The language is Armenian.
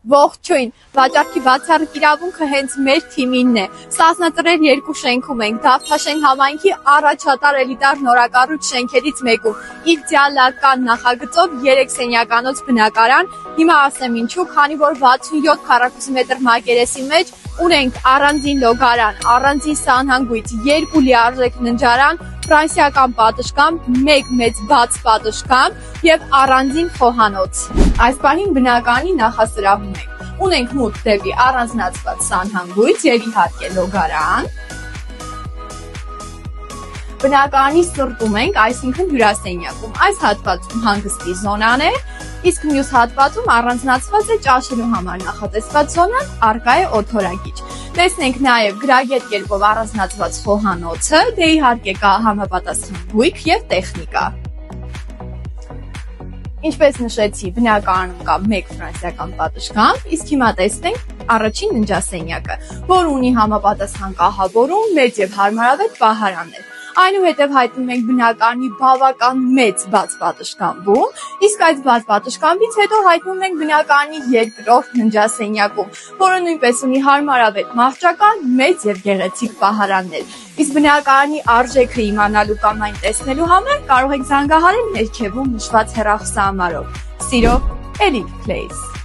Ողջույն, վաճառքի բացառիկ իրավունքը հենց մեր թիմինն է։ Սասնատրեր 2 շենքում ենք, Դավթաշեն համայնքի առաջատար էլիտար նորակառույց շենքերից մեկում։ Իդեալական նախագծով 3 սենյականոց բնակարան, հիմա ասեմ ինչու, քանի որ 67 քառակուսի մետր մակերեսի մեջ ունենք առանձին լոգարան, առանձին սանհանգույց, 2 լիարժեք ննջարան, ֆրանսիական պատշգամբ, 1 մեծ բաց պատշգամբ եւ առանձին խոհանոց։ Այս պահին բնականի նախասրահում ենք։ Ունենք մուտք դեպի առանձնացված սանհանգույց եւ իհարկե լոգարան։ Բնականի սրտում ենք, այսինքն հյուրասենյակում։ Այս հատվածում հանգստի զոնան է, իսկ մյուս հատվածում առանձնացված է ճաշելու համար նախատեսված զոնան, առկա է օդորագիչ։ Տեսնենք նաև գրագետ կերպով առանձնացված խոհանոցը, դե իհարկե կա համապատասխան բույք եւ տեխնիկա։ Ինչպես նշեցի, բնակարանում կա 1 ֆրանսիական պատշգամբ, իսկ հիմա տեսնենք առաջին ննջասենյակը, որը ունի համապատասխան կահավորում, մեծ եւ հարմարավետ պահարաններ։ Այնուհետև հայտնում ենք բնակարանի բավական մեծ բաց պատշգամբում, իսկ այս բաց պատշգամբից հետո հայտնում ենք բնակարանի երկրորդ ննջասենյակում, որը նույնպես ունի հարմարավետ մահճական, մեծ եւ գեղեցիկ պահարաններ։ Իսկ բնակարանի արժեքը իմանալու կամ այն տեսնելու համար կարող եք զանգահարել ներքևում նշված հեռախոսահամարով։ Սիրով, Elite Place։